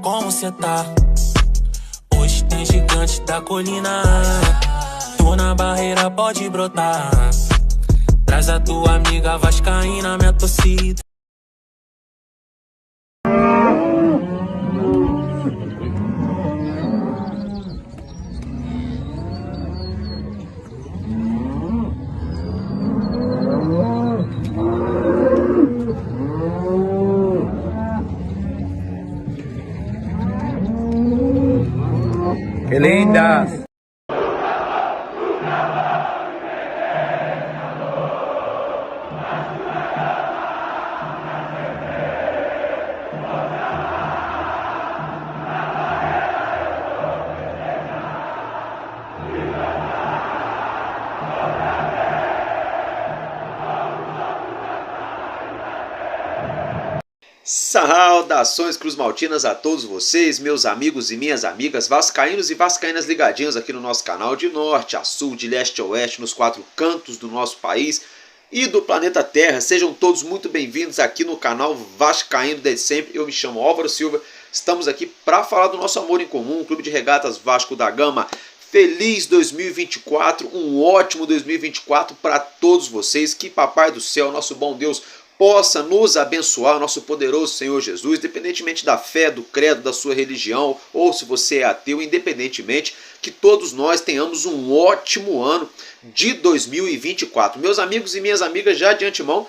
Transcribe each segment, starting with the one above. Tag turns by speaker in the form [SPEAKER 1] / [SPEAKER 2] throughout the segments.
[SPEAKER 1] como cê tá? Hoje tem gigante da colina. Tô na barreira, pode brotar. Traz a tua amiga vascaína, minha torcida.
[SPEAKER 2] ¡Qué lindas!
[SPEAKER 3] Saudações cruzmaltinas a todos vocês, meus amigos e minhas amigas, vascaínos e vascaínas ligadinhos aqui no nosso canal, de norte a sul, de leste a oeste, nos quatro cantos do nosso país e do planeta Terra. Sejam todos muito bem-vindos aqui no canal Vascaíno desde sempre. Eu me chamo Álvaro Silva, estamos aqui para falar do nosso amor em comum, o Clube de Regatas Vasco da Gama. Feliz 2024, um ótimo 2024 para todos vocês. Que Papai do Céu, nosso bom Deus, possa nos abençoar, nosso poderoso Senhor Jesus, independentemente da fé, do credo, da sua religião, ou se você é ateu, independentemente, que todos nós tenhamos um ótimo ano de 2024. Meus amigos e minhas amigas, já de antemão,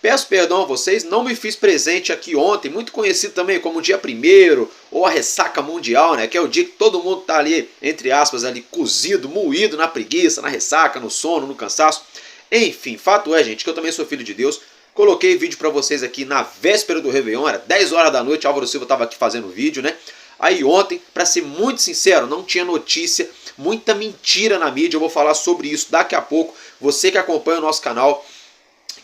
[SPEAKER 3] peço perdão a vocês, não me fiz presente aqui ontem, muito conhecido também como o dia 1º, ou a ressaca mundial, né? Que é o dia que todo mundo tá ali, entre aspas, ali cozido, moído na preguiça, na ressaca, no sono, no cansaço. Enfim, fato é, gente, que eu também sou filho de Deus. Coloquei vídeo para vocês aqui na véspera do Réveillon, era 10 horas da noite, Álvaro Silva estava aqui fazendo vídeo, né? Aí ontem, para ser muito sincero, não tinha notícia, muita mentira na mídia, eu vou falar sobre isso daqui a pouco. Você que acompanha o nosso canal,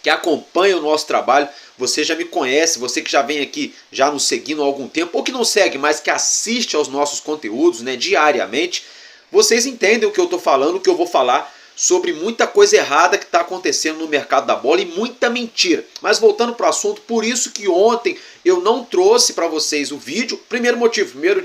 [SPEAKER 3] que acompanha o nosso trabalho, você já me conhece, você que já vem aqui já nos seguindo há algum tempo, ou que não segue, mas que assiste aos nossos conteúdos, né, diariamente, vocês entendem o que eu estou falando, o que eu vou falar sobre muita coisa errada que está acontecendo no mercado da bola e muita mentira. Mas voltando para o assunto, por isso que ontem eu não trouxe para vocês o vídeo. Primeiro motivo, 1º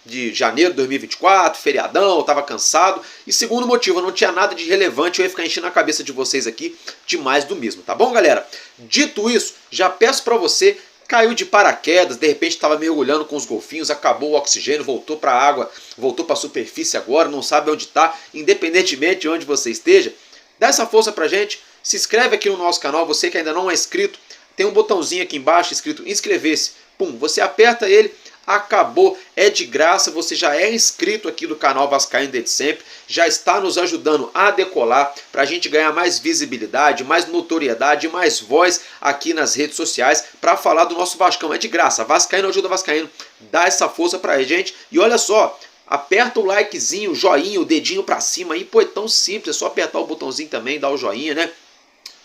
[SPEAKER 3] de janeiro de 2024, feriadão, eu estava cansado. E segundo motivo, eu não tinha nada de relevante, eu ia ficar enchendo a cabeça de vocês aqui de mais do mesmo, tá bom, galera? Dito isso, já peço para você, caiu de paraquedas, de repente estava mergulhando com os golfinhos, acabou o oxigênio, voltou para a água, voltou para a superfície agora, não sabe onde está, independentemente de onde você esteja, dá essa força pra gente, se inscreve aqui no nosso canal, você que ainda não é inscrito, tem um botãozinho aqui embaixo escrito inscrever-se, pum, você aperta ele, acabou, é de graça, você já é inscrito aqui do canal Vascaíno desde sempre, já está nos ajudando a decolar, para a gente ganhar mais visibilidade, mais notoriedade, mais voz aqui nas redes sociais, para falar do nosso Vascão, é de graça, Vascaíno ajuda Vascaíno, dá essa força pra gente, e olha só, aperta o likezinho, o joinha, o dedinho pra cima aí, pô, é tão simples, é só apertar o botãozinho também, dar o joinha, né,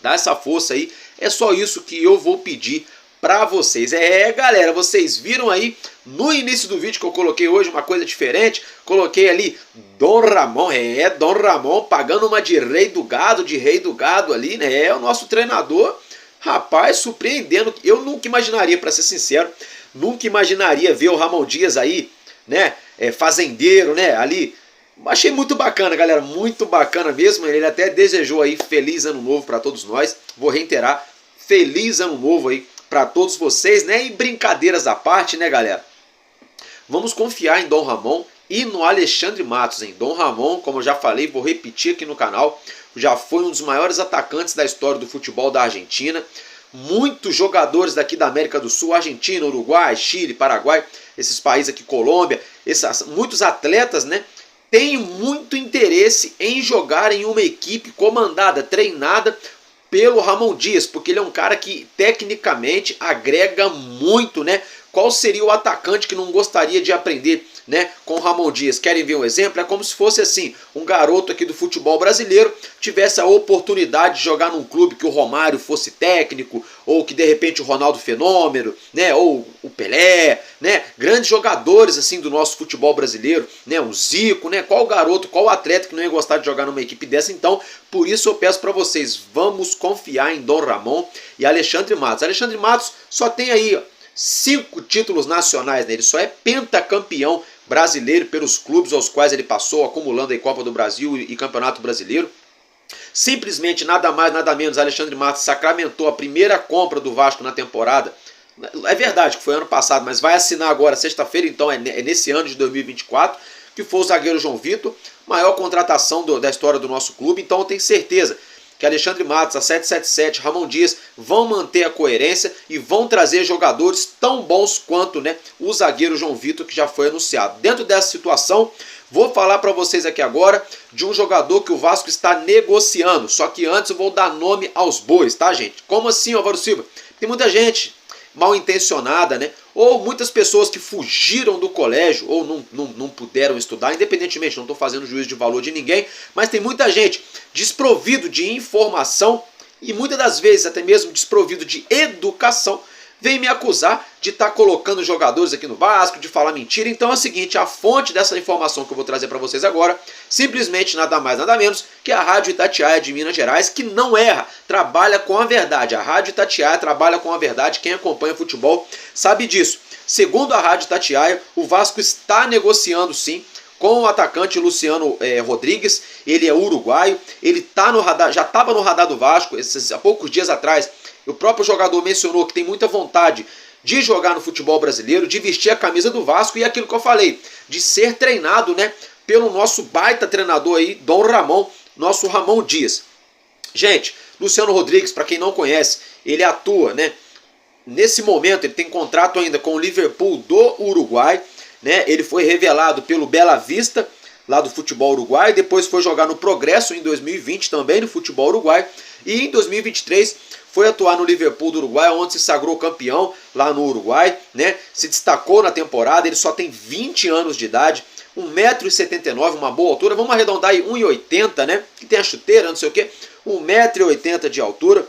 [SPEAKER 3] dá essa força aí, é só isso que eu vou pedir para vocês. Galera, vocês viram aí no início do vídeo que eu coloquei hoje uma coisa diferente, coloquei ali Dom Ramon, Dom Ramon pagando uma de rei do gado ali, né, é o nosso treinador, rapaz, surpreendendo, eu nunca imaginaria, para ser sincero, nunca imaginaria ver o Ramon Dias aí, né, fazendeiro, né, ali, achei muito bacana, galera, muito bacana mesmo, ele até desejou aí feliz ano novo para todos nós, vou reiterar, feliz ano novo aí para todos vocês, né? E brincadeiras à parte, né, galera? Vamos confiar em Dom Ramon e no Alexandre Matos, hein? Dom Ramon, como eu já falei, vou repetir aqui no canal, já foi um dos maiores atacantes da história do futebol da Argentina. Muitos jogadores daqui da América do Sul, Argentina, Uruguai, Chile, Paraguai, esses países aqui, Colômbia, muitos atletas, né? Têm muito interesse em jogar em uma equipe comandada, treinada pelo Ramon Dias, porque ele é um cara que tecnicamente agrega muito, né? Qual seria o atacante que não gostaria de aprender, né, com o Ramon Dias? Querem ver um exemplo? É como se fosse assim, um garoto aqui do futebol brasileiro tivesse a oportunidade de jogar num clube que o Romário fosse técnico, ou que de repente o Ronaldo Fenômeno, né, ou o Pelé, né, grandes jogadores assim do nosso futebol brasileiro, né, o Zico, né, qual garoto, qual atleta que não ia gostar de jogar numa equipe dessa? Então, por isso eu peço para vocês, vamos confiar em Dom Ramon e Alexandre Matos. Alexandre Matos só tem aí, ó, 5 títulos nacionais, né? Ele só é pentacampeão brasileiro pelos clubes aos quais ele passou, acumulando aí Copa do Brasil e Campeonato Brasileiro. Simplesmente nada mais, nada menos, Alexandre Matos sacramentou a primeira compra do Vasco na temporada. É verdade que foi ano passado, mas vai assinar agora, sexta-feira, então é nesse ano de 2024, que foi o zagueiro João Vitor, maior contratação da história do nosso clube. Então eu tenho certeza que Alexandre Matos, a 777, Ramon Dias vão manter a coerência e vão trazer jogadores tão bons quanto, né, o zagueiro João Vitor, que já foi anunciado. Dentro dessa situação, vou falar para vocês aqui agora de um jogador que o Vasco está negociando. Só que antes eu vou dar nome aos bois, tá, gente? Como assim, Álvaro Silva? Tem muita gente mal intencionada, né? Ou muitas pessoas que fugiram do colégio ou não puderam estudar, independentemente, não estou fazendo juízo de valor de ninguém, mas tem muita gente desprovido de informação e muitas das vezes até mesmo desprovido de educação, vem me acusar de estar colocando jogadores aqui no Vasco, de falar mentira. Então é o seguinte, a fonte dessa informação que eu vou trazer para vocês agora, simplesmente nada mais nada menos que a Rádio Itatiaia de Minas Gerais, que não erra, trabalha com a verdade. A Rádio Itatiaia trabalha com a verdade, quem acompanha futebol sabe disso. Segundo a Rádio Itatiaia, o Vasco está negociando sim com o atacante Luciano Rodrigues. Ele é uruguaio, ele tá no radar, já estava no radar do Vasco há poucos dias atrás. O próprio jogador mencionou que tem muita vontade de jogar no futebol brasileiro, de vestir a camisa do Vasco e aquilo que eu falei, de ser treinado, né, pelo nosso baita treinador aí, Dom Ramon, nosso Ramon Dias. Gente, Luciano Rodrigues, para quem não conhece, ele atua, né, nesse momento ele tem contrato ainda com o Liverpool do Uruguai, né, ele foi revelado pelo Bela Vista, lá do futebol uruguaio, depois foi jogar no Progresso em 2020 também no futebol uruguaio, e em 2023 foi atuar no Liverpool do Uruguai, onde se sagrou campeão lá no Uruguai, né? Se destacou na temporada, ele só tem 20 anos de idade, 1,79 m, uma boa altura, vamos arredondar aí 1,80 m, né? Que tem a chuteira, não sei o que, 1,80 m de altura,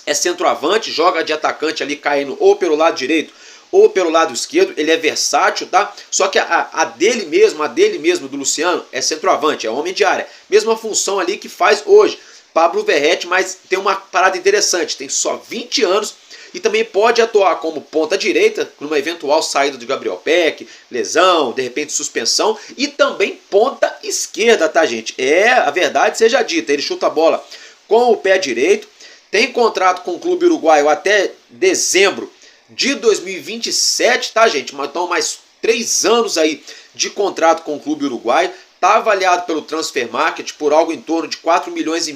[SPEAKER 3] é centroavante, joga de atacante ali caindo ou pelo lado direito ou pelo lado esquerdo, ele é versátil, tá? Só que a dele mesmo, do Luciano, é centroavante, é homem de área, mesma função ali que faz hoje Pablo Verrete, mas tem uma parada interessante, tem só 20 anos e também pode atuar como ponta direita, numa eventual saída de Gabriel Peck, lesão, de repente suspensão, e também ponta esquerda, tá, gente? A verdade seja dita, ele chuta a bola com o pé direito, tem contrato com o clube uruguaio até dezembro de 2027, tá, gente? Então mais 3 anos aí de contrato com o clube uruguaio. Está avaliado pelo Transfer Market por algo em torno de 4,5 milhões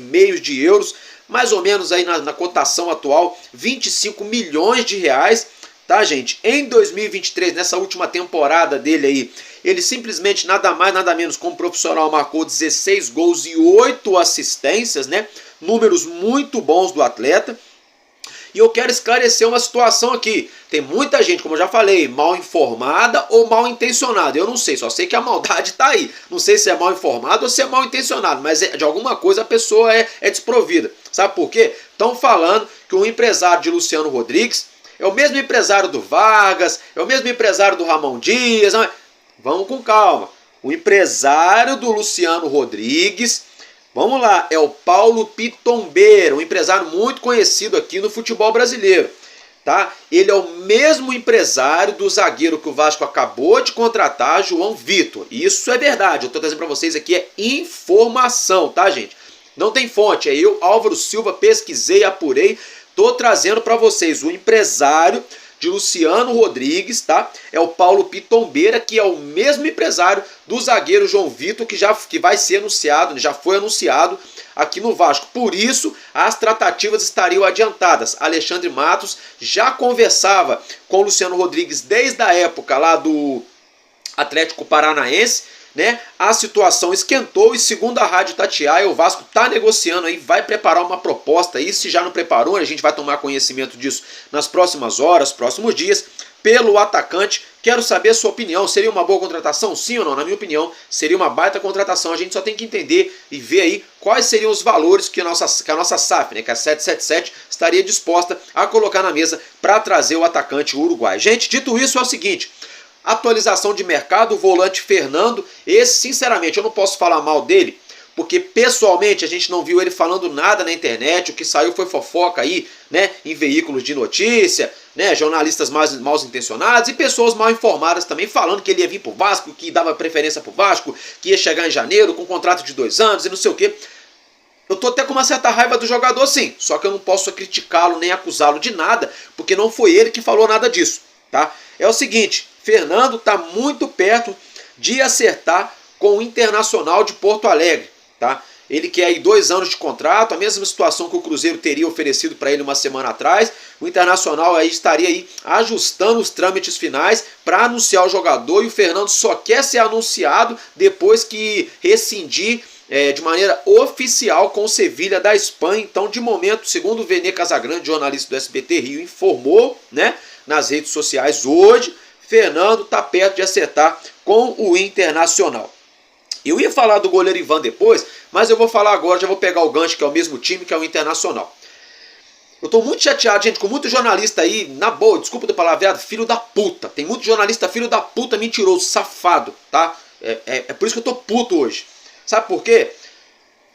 [SPEAKER 3] de euros, mais ou menos aí na cotação atual, 25 milhões de reais, tá, gente? Em 2023, nessa última temporada dele aí, ele simplesmente nada mais, nada menos como profissional marcou 16 gols e 8 assistências, né? Números muito bons do atleta. E eu quero esclarecer uma situação aqui. Tem muita gente, como eu já falei, mal informada ou mal intencionada. Eu não sei, só sei que a maldade está aí. Não sei se é mal informado ou se é mal intencionado, mas de alguma coisa a pessoa é desprovida. Sabe por quê? Estão falando que o empresário de Luciano Rodrigues é o mesmo empresário do Vargas, é o mesmo empresário do Ramon Dias. Não é? Vamos com calma. O empresário do Luciano Rodrigues, vamos lá, é o Paulo Pitombeira, um empresário muito conhecido aqui no futebol brasileiro, tá? Ele é o mesmo empresário do zagueiro que o Vasco acabou de contratar, João Vitor. Isso é verdade, eu estou trazendo para vocês aqui é informação, tá, gente? Não tem fonte, é eu, Álvaro Silva, pesquisei, apurei, estou trazendo para vocês o empresário de Luciano Rodrigues, tá? É o Paulo Pitombeira, que é o mesmo empresário do zagueiro João Vitor, que vai ser anunciado, já foi anunciado aqui no Vasco. Por isso, as tratativas estariam adiantadas. Alexandre Matos já conversava com o Luciano Rodrigues desde a época lá do Atlético Paranaense, né? A situação esquentou e, segundo a Rádio Itatiaia, o Vasco está negociando aí, vai preparar uma proposta aí. Se já não preparou, a gente vai tomar conhecimento disso nas próximas horas, próximos dias, pelo atacante. Quero saber a sua opinião. Seria uma boa contratação? Sim ou não? Na minha opinião, seria uma baita contratação. A gente só tem que entender e ver aí quais seriam os valores que a nossa SAF, né, que a 777, estaria disposta a colocar na mesa para trazer o atacante uruguai. Gente, dito isso, é o seguinte: atualização de mercado, o volante Fernando, esse sinceramente eu não posso falar mal dele, porque pessoalmente a gente não viu ele falando nada na internet, o que saiu foi fofoca aí, né, em veículos de notícia, né, jornalistas mal intencionados e pessoas mal informadas também, falando que ele ia vir pro Vasco, que dava preferência pro Vasco, que ia chegar em janeiro com um contrato de 2 anos e não sei o quê. Eu tô até com uma certa raiva do jogador, sim, só que eu não posso criticá-lo nem acusá-lo de nada, porque não foi ele que falou nada disso, tá? É o seguinte, Fernando tá muito perto de acertar com o Internacional de Porto Alegre, tá? Ele quer aí 2 anos de contrato, a mesma situação que o Cruzeiro teria oferecido para ele uma semana atrás. O Internacional aí estaria aí ajustando os trâmites finais para anunciar o jogador e o Fernando só quer ser anunciado depois que rescindir de maneira oficial com o Sevilha da Espanha. Então, de momento, segundo o Vene Casagrande, jornalista do SBT Rio, informou, né, nas redes sociais hoje, Fernando está perto de acertar com o Internacional. Eu ia falar do goleiro Ivan depois, mas eu vou falar agora, já vou pegar o gancho, que é o mesmo time, que é o Internacional. Eu tô muito chateado, gente, com muito jornalista aí, na boa, desculpa do palavreado, filho da puta. Tem muito jornalista filho da puta, mentiroso, safado, tá? É por isso que eu tô puto hoje. Sabe por quê?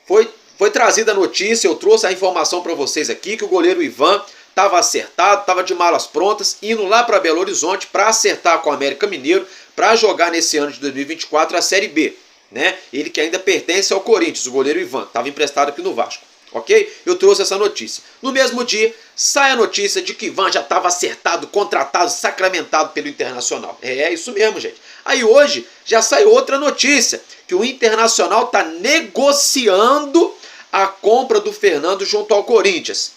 [SPEAKER 3] Foi trazida a notícia, eu trouxe a informação para vocês aqui, que o goleiro Ivan estava acertado, estava de malas prontas, indo lá para Belo Horizonte para acertar com o América Mineiro, para jogar nesse ano de 2024 a Série B. Né? Ele que ainda pertence ao Corinthians, o goleiro Ivan, estava emprestado aqui no Vasco, ok? Eu trouxe essa notícia. No mesmo dia, sai a notícia de que Ivan já estava acertado, contratado, sacramentado pelo Internacional. É isso mesmo, gente. Aí hoje já sai outra notícia, que o Internacional está negociando a compra do Fernando junto ao Corinthians.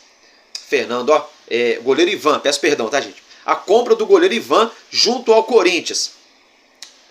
[SPEAKER 3] Fernando, ó, goleiro Ivan, peço perdão, tá, gente? A compra do goleiro Ivan junto ao Corinthians.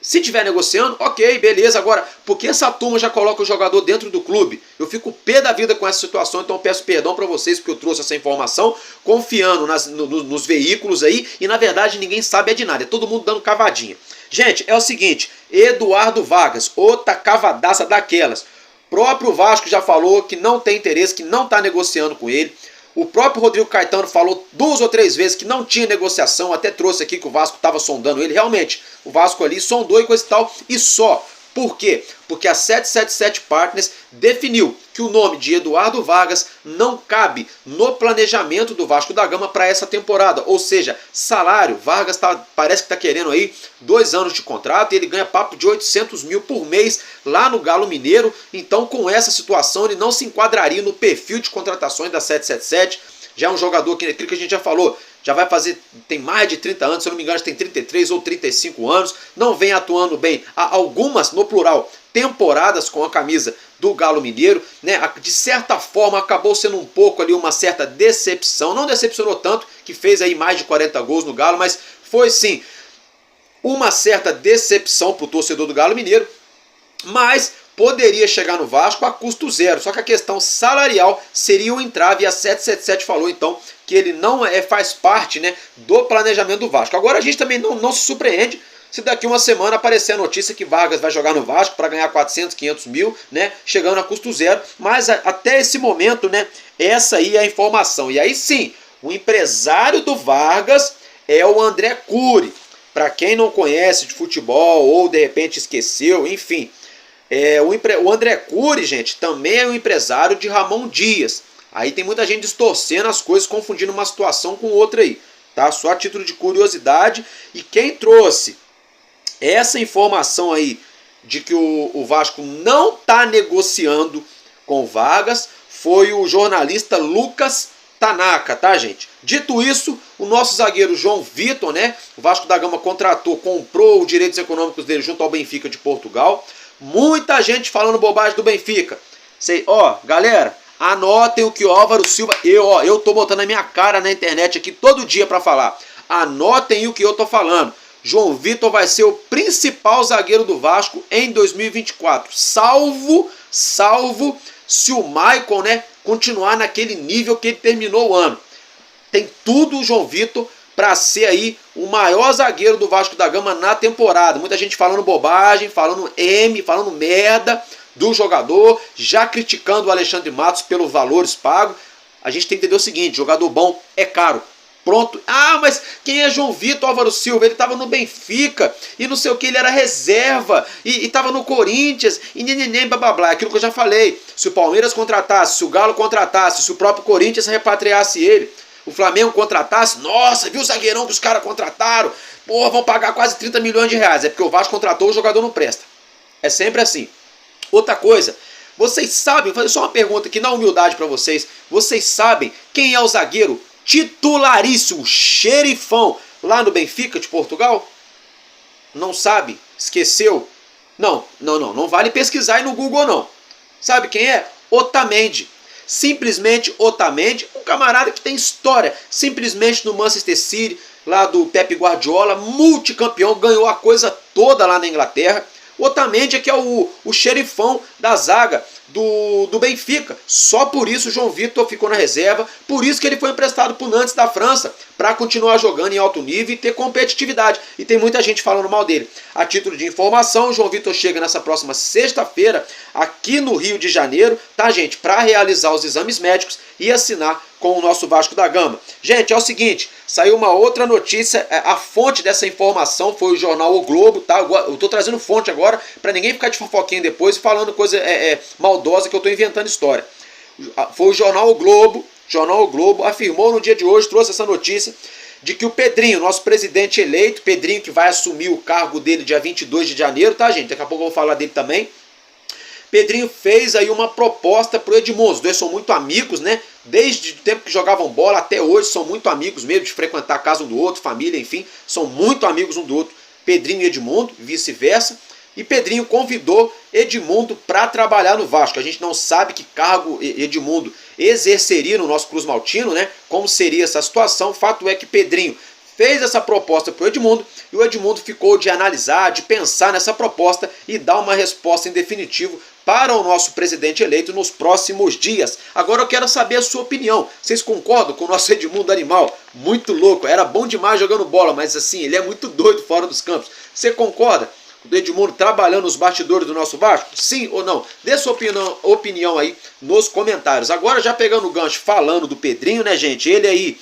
[SPEAKER 3] Se tiver negociando, ok, beleza. Agora, por que essa turma já coloca o jogador dentro do clube? Eu fico pé da vida com essa situação, então peço perdão para vocês porque eu trouxe essa informação, confiando nos veículos aí, e na verdade ninguém sabe de nada, é todo mundo dando cavadinha. Gente, é o seguinte, Eduardo Vargas, outra cavadaça daquelas. Próprio Vasco já falou que não tem interesse, que não está negociando com ele. O próprio Rodrigo Caetano falou 2 ou 3 vezes que não tinha negociação, até trouxe aqui que o Vasco estava sondando ele. Realmente, o Vasco ali sondou e coisa e tal, e só. Por quê? Porque a 777 Partners definiu que o nome de Eduardo Vargas não cabe no planejamento do Vasco da Gama para essa temporada. Ou seja, salário, Vargas parece que está querendo aí 2 anos de contrato e ele ganha papo de 800 mil por mês lá no Galo Mineiro. Então, com essa situação, ele não se enquadraria no perfil de contratações da 777. Já é um jogador que, aquilo que a gente já falou, já vai fazer, tem mais de 30 anos, se eu não me engano, tem 33 ou 35 anos, não vem atuando bem há algumas, no plural, temporadas com a camisa do Galo Mineiro, né? De certa forma acabou sendo um pouco ali uma certa decepção, não decepcionou tanto, que fez aí mais de 40 gols no Galo, mas foi sim uma certa decepção para o torcedor do Galo Mineiro, mas poderia chegar no Vasco a custo zero, só que a questão salarial seria o entrave, e a 777 falou então que ele não faz parte, né, do planejamento do Vasco. Agora a gente também não se surpreende se daqui uma semana aparecer a notícia que Vargas vai jogar no Vasco para ganhar 400, 500 mil, né, chegando a custo zero, mas até esse momento, né, essa aí é a informação. E aí sim, o empresário do Vargas é o André Cury. Para quem não conhece de futebol ou de repente esqueceu, enfim, o André Cury, gente, também é um empresário de Ramon Dias. Aí tem muita gente distorcendo as coisas, confundindo uma situação com outra aí, tá? Só a título de curiosidade. E quem trouxe essa informação aí de que o Vasco não está negociando com Vargas foi o jornalista Lucas Tanaka, tá, gente? Dito isso, o nosso zagueiro João Vitor, né? O Vasco da Gama comprou os direitos econômicos dele junto ao Benfica de Portugal. Muita gente falando bobagem do Benfica. Galera, anotem o que o Álvaro Silva... Eu tô botando a minha cara na internet aqui todo dia para falar. Anotem o que eu tô falando. João Vitor vai ser o principal zagueiro do Vasco em 2024. Salvo se o Maicon, né, continuar naquele nível que ele terminou o ano. Tem tudo o João Vitor para ser aí o maior zagueiro do Vasco da Gama na temporada. Muita gente falando bobagem, falando falando merda do jogador, já criticando o Alexandre Matos pelos valores pagos. A gente tem que entender o seguinte, jogador bom é caro. Pronto. Ah, mas quem é João Vitor Álvaro Silva? Ele estava no Benfica e não sei o que, ele era reserva e estava no Corinthians e neném, blá blá blá. Aquilo que eu já falei. Se o Palmeiras contratasse, se o Galo contratasse, se o próprio Corinthians repatriasse ele, O Flamengo contratasse, nossa, viu o zagueirão que os caras contrataram? Pô, vão pagar quase 30 milhões de reais. É porque o Vasco contratou, o jogador não presta. É sempre assim. Outra coisa, vocês sabem, vou fazer só uma pergunta aqui na humildade para vocês. Vocês sabem quem é o zagueiro titularíssimo, xerifão, lá no Benfica de Portugal? Não sabe? Esqueceu? Não vale pesquisar aí no Google não. Sabe quem é? Otamendi. Simplesmente Otamendi, um camarada que tem história, simplesmente no Manchester City, lá do Pep Guardiola, multicampeão, ganhou a coisa toda lá na Inglaterra. O Otamendi é que é o xerifão da zaga do Benfica. Só por isso o João Vitor ficou na reserva, por isso que ele foi emprestado para o Nantes da França, para continuar jogando em alto nível e ter competitividade. E tem muita gente falando mal dele. A título de informação, o João Vitor chega nessa próxima sexta-feira aqui no Rio de Janeiro, tá, gente? Para realizar os exames médicos e assinar com o nosso Vasco da Gama. Gente, é o seguinte, saiu uma outra notícia, a fonte dessa informação foi o jornal O Globo, tá? Eu tô trazendo fonte agora para ninguém ficar de fofoquinha depois e falando coisa maldosa que eu tô inventando história. Foi o jornal O Globo afirmou no dia de hoje, trouxe essa notícia de que o Pedrinho, nosso presidente eleito, Pedrinho que vai assumir o cargo dele dia 22 de janeiro, tá, gente? Daqui a pouco eu vou falar dele também. Pedrinho fez aí uma proposta pro Edmundo. Os dois são muito amigos, né? Desde o tempo que jogavam bola até hoje são muito amigos mesmo, de frequentar a casa um do outro, família, enfim. São muito amigos um do outro, Pedrinho e Edmundo, vice-versa. E Pedrinho convidou Edmundo para trabalhar no Vasco. A gente não sabe que cargo Edmundo exerceria no nosso Cruz Maltino, né? Como seria essa situação. O fato é que Pedrinho fez essa proposta para o Edmundo e o Edmundo ficou de analisar, de pensar nessa proposta e dar uma resposta em definitivo para o nosso presidente eleito nos próximos dias. Agora eu quero saber a sua opinião. Vocês concordam com o nosso Edmundo animal? Muito louco, era bom demais jogando bola, mas assim, ele é muito doido fora dos campos. Você concorda com o Edmundo trabalhando nos bastidores do nosso Vasco? Sim ou não? Dê sua opinião aí nos comentários. Agora já pegando o gancho, falando do Pedrinho, né, gente? Ele aí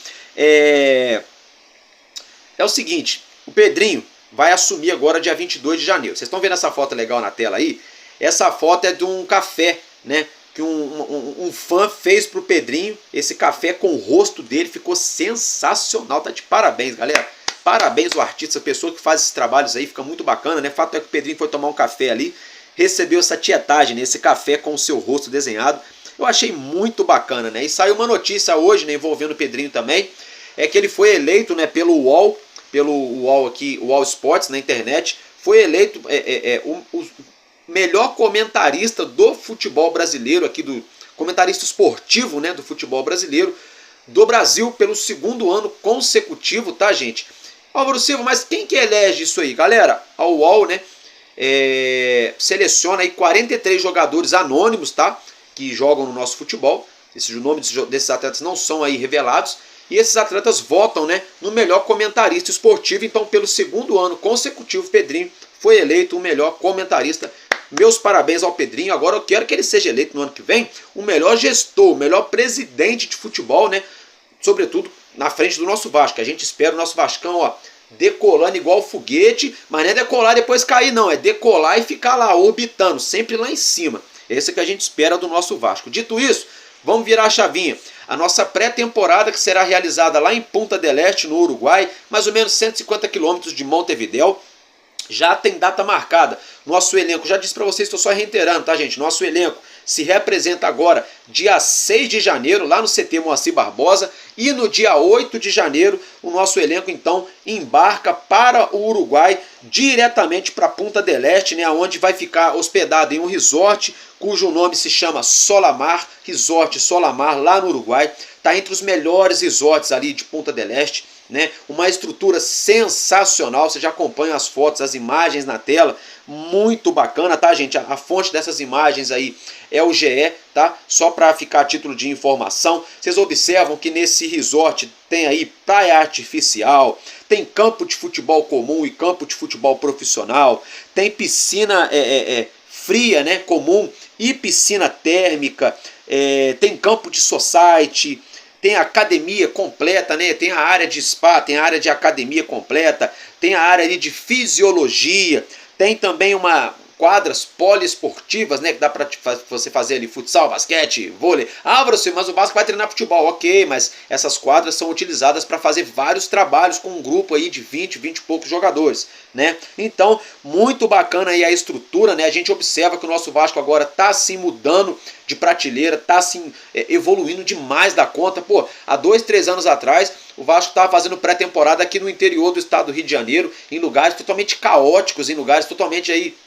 [SPEAKER 3] é o seguinte, o Pedrinho vai assumir agora dia 22 de janeiro. Vocês estão vendo essa foto legal na tela aí? Essa foto é de um café, né? Que um fã fez pro Pedrinho. Esse café com o rosto dele ficou sensacional. Tá de parabéns, galera. Parabéns ao artista, a pessoa que faz esses trabalhos aí. Fica muito bacana, né? Fato é que o Pedrinho foi tomar um café ali, recebeu essa tietagem, né? Esse café com o seu rosto desenhado. Eu achei muito bacana, né? E saiu uma notícia hoje, né, envolvendo o Pedrinho também. É que ele foi eleito, né, pelo UOL aqui, o UOL Sports na internet. Foi eleito o melhor comentarista do futebol brasileiro, aqui do comentarista esportivo, né, do futebol brasileiro, do Brasil, pelo segundo ano consecutivo, tá, gente? Álvaro Silva, mas quem que elege isso aí? Galera, a UOL, né, seleciona aí 43 jogadores anônimos, tá, que jogam no nosso futebol. Os nomes desses atletas não são aí revelados. E esses atletas votam, né, no melhor comentarista esportivo. Então, pelo segundo ano consecutivo, Pedrinho foi eleito o melhor comentarista. Meus parabéns ao Pedrinho. Agora eu quero que ele seja eleito no ano que vem o melhor gestor, o melhor presidente de futebol, né? Sobretudo na frente do nosso Vasco. A gente espera o nosso Vascão, ó, decolando igual foguete, mas não é decolar e depois cair, não. É decolar e ficar lá orbitando, sempre lá em cima. Esse é que a gente espera do nosso Vasco. Dito isso, vamos virar a chavinha. A nossa pré-temporada, que será realizada lá em Punta del Este, no Uruguai, mais ou menos 150 quilômetros de Montevidéu, já tem data marcada. Nosso elenco, já disse para vocês, estou só reiterando, tá, gente? Nosso elenco se representa agora dia 6 de janeiro, lá no CT Moacir Barbosa, e no dia 8 de janeiro, o nosso elenco, então, embarca para o Uruguai, diretamente para Punta del Este, né, onde vai ficar hospedado em um resort, cujo nome se chama Solamar, Resort Solamar, lá no Uruguai. Está entre os melhores resorts ali de Punta del Este, né? Uma estrutura sensacional, você já acompanha as fotos, as imagens na tela, muito bacana, tá, gente? A fonte dessas imagens aí é o GE, tá? Só para ficar a título de informação. Vocês observam que nesse resort tem aí praia artificial, tem campo de futebol comum e campo de futebol profissional, tem piscina fria, né, comum, e piscina térmica, tem campo de society, tem academia completa, né? Tem a área de spa, tem a área de academia completa, tem a área ali de fisiologia, tem também uma quadras poliesportivas, né, que dá para você fazer ali futsal, basquete, vôlei. Álvaro, mas o Vasco vai treinar futebol, ok, mas essas quadras são utilizadas para fazer vários trabalhos com um grupo aí de 20 e poucos jogadores, né? Então, muito bacana aí a estrutura, né? A gente observa que o nosso Vasco agora tá assim mudando de prateleira, tá assim evoluindo demais da conta. Pô, há 2, 3 anos atrás, o Vasco estava fazendo pré-temporada aqui no interior do estado do Rio de Janeiro, em lugares totalmente caóticos, em lugares totalmente aí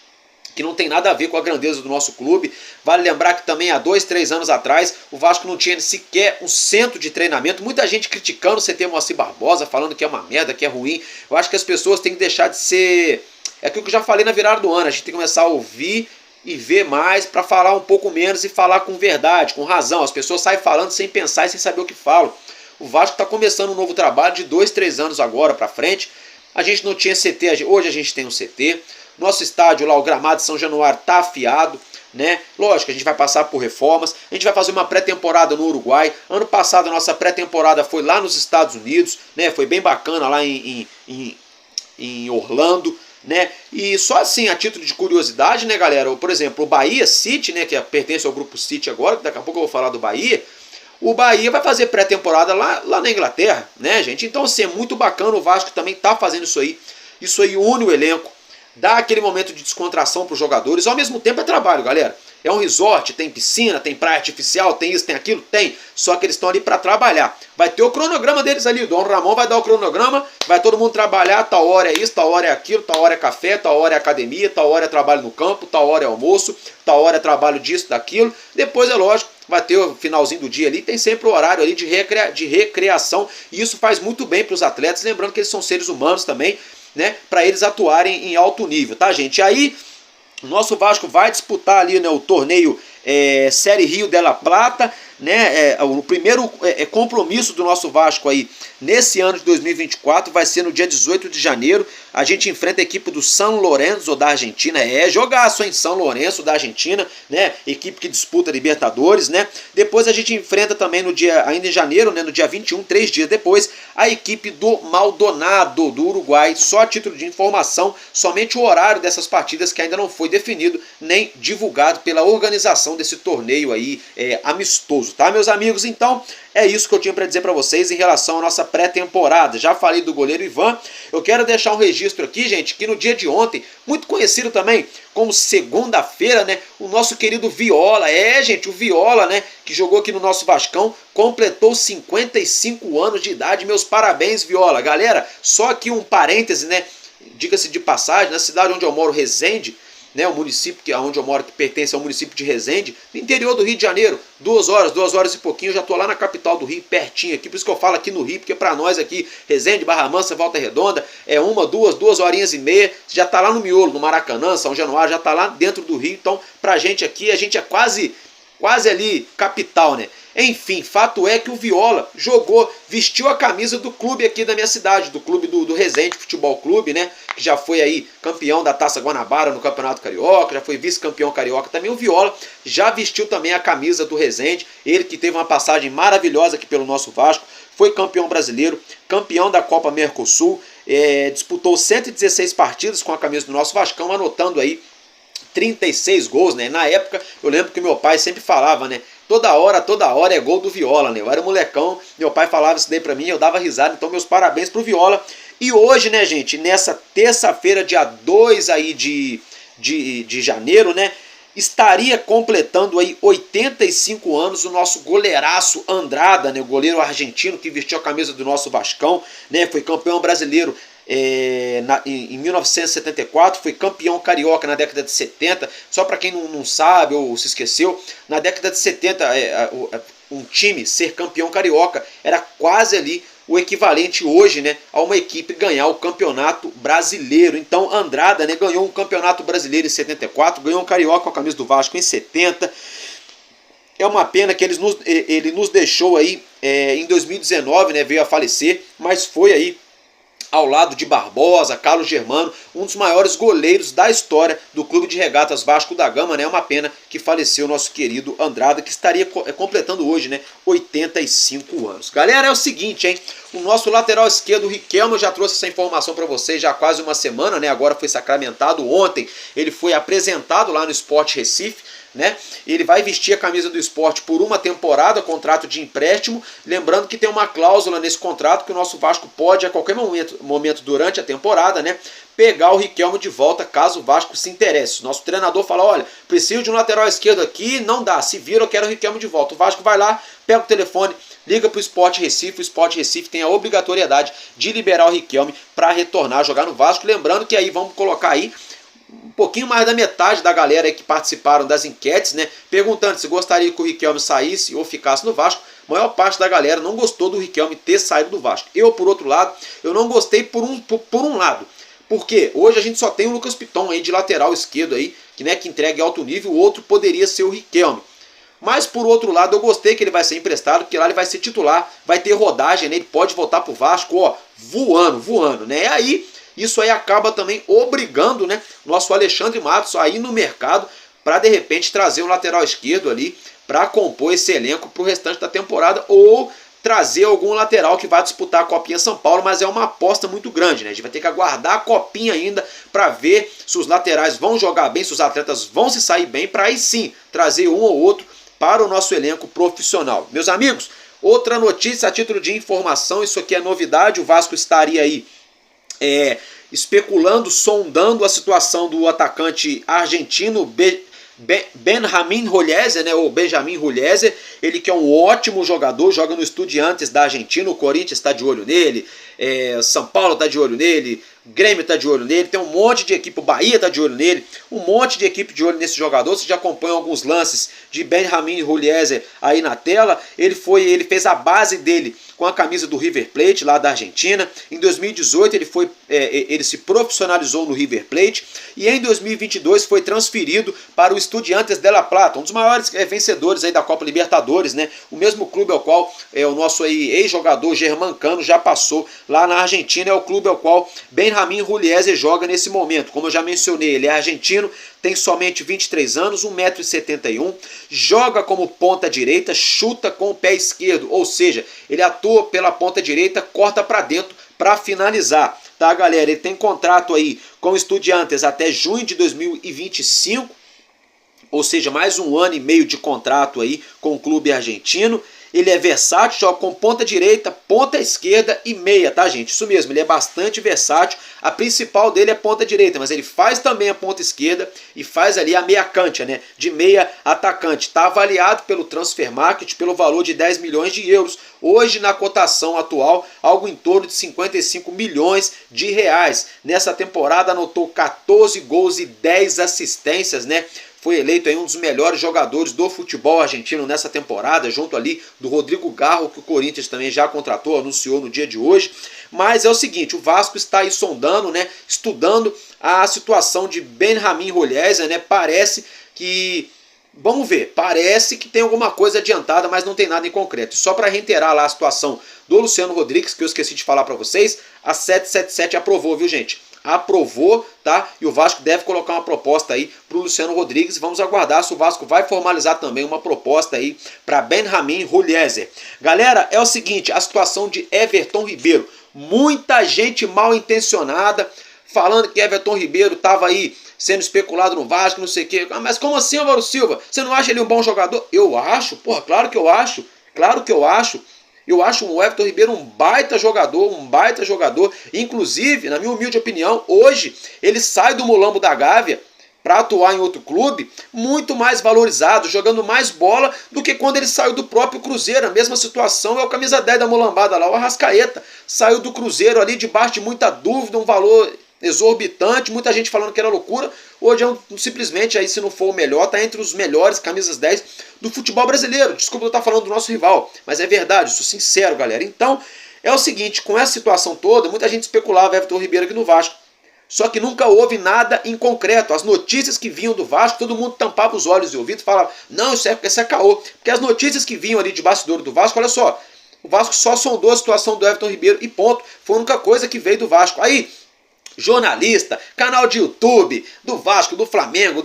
[SPEAKER 3] que não tem nada a ver com a grandeza do nosso clube. Vale lembrar que também há 2, 3 anos atrás o Vasco não tinha sequer um centro de treinamento. Muita gente criticando o CT Moacir Barbosa, falando que é uma merda, que é ruim. Eu acho que as pessoas têm que deixar de ser... É aquilo que eu já falei na virada do ano, a gente tem que começar a ouvir e ver mais para falar um pouco menos e falar com verdade, com razão. As pessoas saem falando sem pensar e sem saber o que falam. O Vasco está começando um novo trabalho de 2, 3 anos agora para frente. A gente não tinha CT, hoje a gente tem um CT. Nosso estádio lá, o gramado de São Januário, tá afiado, né? Lógico, a gente vai passar por reformas. A gente vai fazer uma pré-temporada no Uruguai. Ano passado a nossa pré-temporada foi lá nos Estados Unidos, né? Foi bem bacana lá em Orlando, né? E só assim, a título de curiosidade, né, galera? Por exemplo, o Bahia City, né, que pertence ao grupo City agora, que daqui a pouco eu vou falar do Bahia. O Bahia vai fazer pré-temporada lá na Inglaterra, né, gente? Então, assim, é muito bacana. O Vasco também tá fazendo isso aí. Isso aí une o elenco. Dá aquele momento de descontração para os jogadores, ao mesmo tempo é trabalho, galera. É um resort, tem piscina, tem praia artificial, tem isso, tem aquilo, tem. Só que eles estão ali para trabalhar. Vai ter o cronograma deles ali, o Dom Ramon vai dar o cronograma, vai todo mundo trabalhar, tal hora é isso, tal hora é aquilo, tal hora é café, tal hora é academia, tal hora é trabalho no campo, tal hora é almoço, tal hora é trabalho disso, daquilo. Depois é lógico, vai ter o finalzinho do dia ali, tem sempre o horário ali de recreação, e isso faz muito bem para os atletas, lembrando que eles são seres humanos também, né, para eles atuarem em alto nível, tá, gente? Aí, o nosso Vasco vai disputar ali, né, o torneio Série Rio de La Plata, né, o primeiro compromisso do nosso Vasco aí nesse ano de 2024 vai ser no dia 18 de janeiro. A gente enfrenta a equipe do São Lourenço da Argentina. Jogaço, hein? São Lourenço da Argentina, né? Equipe que disputa Libertadores, né? Depois a gente enfrenta também ainda em janeiro, né? No dia 21, 3 dias depois, a equipe do Maldonado do Uruguai. Só a título de informação, somente o horário dessas partidas que ainda não foi definido nem divulgado pela organização desse torneio aí amistoso, tá, meus amigos? Então, é isso que eu tinha para dizer para vocês em relação à nossa pré-temporada. Já falei do goleiro Ivan. Eu quero deixar um registro aqui, gente, que no dia de ontem, muito conhecido também como segunda-feira, né, o nosso querido Viola, gente, o Viola, né, que jogou aqui no nosso Vascão, completou 55 anos de idade. Meus parabéns, Viola. Galera, só aqui um parêntese, né, diga-se de passagem, na cidade onde eu moro, Resende, né, o município onde eu moro, que pertence ao município de Resende, no interior do Rio de Janeiro, 2 horas e pouquinho, eu já estou lá na capital do Rio, pertinho aqui, por isso que eu falo aqui no Rio, porque para nós aqui, Resende, Barra Mansa, Volta Redonda, 2 horinhas e meia, já está lá no miolo, no Maracanã, São Januário, já está lá dentro do Rio, então pra gente aqui, a gente é quase ali capital, né? Enfim, fato é que o Viola vestiu a camisa do clube aqui da minha cidade, do clube do Resende Futebol Clube, né? Que já foi aí campeão da Taça Guanabara no Campeonato Carioca, já foi vice-campeão carioca também. O Viola já vestiu também a camisa do Resende, ele que teve uma passagem maravilhosa aqui pelo nosso Vasco, foi campeão brasileiro, campeão da Copa Mercosul, disputou 116 partidas com a camisa do nosso Vascão, anotando aí 36 gols, né? Na época, eu lembro que meu pai sempre falava, né? Toda hora é gol do Viola, né? Eu era molecão, meu pai falava isso daí pra mim, eu dava risada, então meus parabéns pro Viola. E hoje, né, gente, nessa terça-feira, dia 2 aí de janeiro, né, estaria completando aí 85 anos o nosso goleiraço Andrada, né, o goleiro argentino que vestiu a camisa do nosso Vascão, né, foi campeão brasileiro em 1974, foi campeão carioca na década de 70. Só para quem não sabe ou se esqueceu, na década de 70 um time ser campeão carioca era quase ali o equivalente hoje, né, a uma equipe ganhar o campeonato brasileiro. Então Andrada, né, ganhou um campeonato brasileiro em 74, ganhou um carioca com a camisa do Vasco em 70. É uma pena que ele nos deixou aí em 2019, né, veio a falecer, mas foi aí ao lado de Barbosa, Carlos Germano, um dos maiores goleiros da história do Clube de Regatas Vasco da Gama, né? É uma pena que faleceu o nosso querido Andrada, que estaria completando hoje, né, 85 anos. Galera, é o seguinte, hein? O nosso lateral esquerdo, o Riquelme, eu já trouxe essa informação para vocês já há quase uma semana, né? Agora foi sacramentado ontem, ele foi apresentado lá no Sport Recife, né? Ele vai vestir a camisa do Sport por uma temporada, contrato de empréstimo, lembrando que tem uma cláusula nesse contrato que o nosso Vasco pode a qualquer momento durante a temporada, né, pegar o Riquelme de volta caso o Vasco se interesse. Nosso treinador fala, olha, preciso de um lateral esquerdo aqui, não dá, se vira, eu quero o Riquelme de volta. O Vasco vai lá, pega o telefone, liga para o Sport Recife, o Sport Recife tem a obrigatoriedade de liberar o Riquelme para retornar a jogar no Vasco, lembrando que aí vamos colocar aí um pouquinho mais da metade da galera que participaram das enquetes, né, perguntando se gostaria que o Riquelme saísse ou ficasse no Vasco. A maior parte da galera não gostou do Riquelme ter saído do Vasco. Eu, por outro lado, eu não gostei por um lado. Porque hoje a gente só tem o Lucas Piton aí de lateral esquerdo aí, que, né, que entrega em alto nível, o outro poderia ser o Riquelme. Mas por outro lado eu gostei que ele vai ser emprestado, porque lá ele vai ser titular, vai ter rodagem, né, ele pode voltar pro Vasco, ó, voando, né, e aí isso aí acaba também obrigando, né, nosso Alexandre Matos a ir no mercado para de repente trazer um lateral esquerdo ali para compor esse elenco para o restante da temporada, ou trazer algum lateral que vai disputar a Copinha São Paulo, mas é uma aposta muito grande, né? A gente vai ter que aguardar a Copinha ainda para ver se os laterais vão jogar bem, se os atletas vão se sair bem, para aí sim trazer um ou outro para o nosso elenco profissional. Meus amigos, outra notícia a título de informação, isso aqui é novidade, o Vasco estaria aí especulando, sondando a situação do atacante argentino Benjamín Rollieser, né, ou Benjamin Rollieser, ele que é um ótimo jogador, joga no Estudiantes da Argentina, o Corinthians está de olho nele, São Paulo está de olho nele, Grêmio está de olho nele, tem um monte de equipe, o Bahia está de olho nele, um monte de equipe de olho nesse jogador. Você já acompanha alguns lances de Benjamin Rollieser aí na tela. Ele fez a base dele com a camisa do River Plate lá da Argentina. Em 2018 ele se profissionalizou no River Plate e em 2022 foi transferido para o Estudiantes de La Plata, um dos maiores vencedores aí da Copa Libertadores, né? O mesmo clube ao qual o nosso ex-jogador Germancano já passou lá na Argentina, é o clube ao qual Benjamin Rollieser joga nesse momento. Como eu já mencionei, ele é argentino, tem somente 23 anos, 1,71 m, joga como ponta direita, chuta com o pé esquerdo, ou seja, ele atua pela ponta direita, corta para dentro para finalizar, tá, galera? Ele tem contrato aí com o Estudiantes até junho de 2025, ou seja, mais 1 ano e meio de contrato aí com o clube argentino. Ele é versátil, joga com ponta direita, ponta esquerda e meia, tá, gente? Isso mesmo, ele é bastante versátil. A principal dele é ponta direita, mas ele faz também a ponta esquerda e faz ali a meia cancha, né? De meia atacante. Está avaliado pelo Transfermarkt pelo valor de 10 milhões de euros. Hoje, na cotação atual, algo em torno de 55 milhões de reais. Nessa temporada, anotou 14 gols e 10 assistências, né? Foi eleito aí um dos melhores jogadores do futebol argentino nessa temporada, junto ali do Rodrigo Garro, que o Corinthians também já contratou, anunciou no dia de hoje. Mas é o seguinte, o Vasco está aí sondando, né, estudando a situação de Benjamin Rollieser, né? Parece que, vamos ver, parece que tem alguma coisa adiantada, mas não tem nada em concreto. E só para reiterar lá a situação do Luciano Rodrigues, que eu esqueci de falar para vocês, a 777 aprovou, viu, gente? Aprovou, tá? E o Vasco deve colocar uma proposta aí para o Luciano Rodrigues. Vamos aguardar se o Vasco vai formalizar também uma proposta aí para Benjamin Rollieser. Galera, é o seguinte, a situação de Everton Ribeiro. Muita gente mal intencionada falando que Everton Ribeiro estava aí sendo especulado no Vasco, não sei o quê. Mas como assim, Álvaro Silva? Você não acha ele um bom jogador? Eu acho, porra, claro que eu acho. Claro que eu acho. Eu acho o Everton Ribeiro um baita jogador, inclusive, na minha humilde opinião, hoje ele sai do Mulambo da Gávea para atuar em outro clube muito mais valorizado, jogando mais bola do que quando ele saiu do próprio Cruzeiro. A mesma situação é o camisa 10 da mulambada lá, o Arrascaeta, saiu do Cruzeiro ali debaixo de muita dúvida, um valor exorbitante, muita gente falando que era loucura. Hoje é simplesmente, aí, se não for o melhor, está entre os melhores camisas 10 do futebol brasileiro. Desculpa eu estar falando do nosso rival, mas é verdade, sou sincero, galera. Então, é o seguinte, com essa situação toda, muita gente especulava Everton Ribeiro aqui no Vasco. Só que nunca houve nada em concreto. As notícias que vinham do Vasco, todo mundo tampava os olhos e ouvidos e falava, não, isso é caô. Porque as notícias que vinham ali de bastidor do Vasco, olha só, O Vasco só sondou a situação do Everton Ribeiro e ponto. Foi a única coisa que veio do Vasco. Aí, jornalista, canal de YouTube, do Vasco, do Flamengo,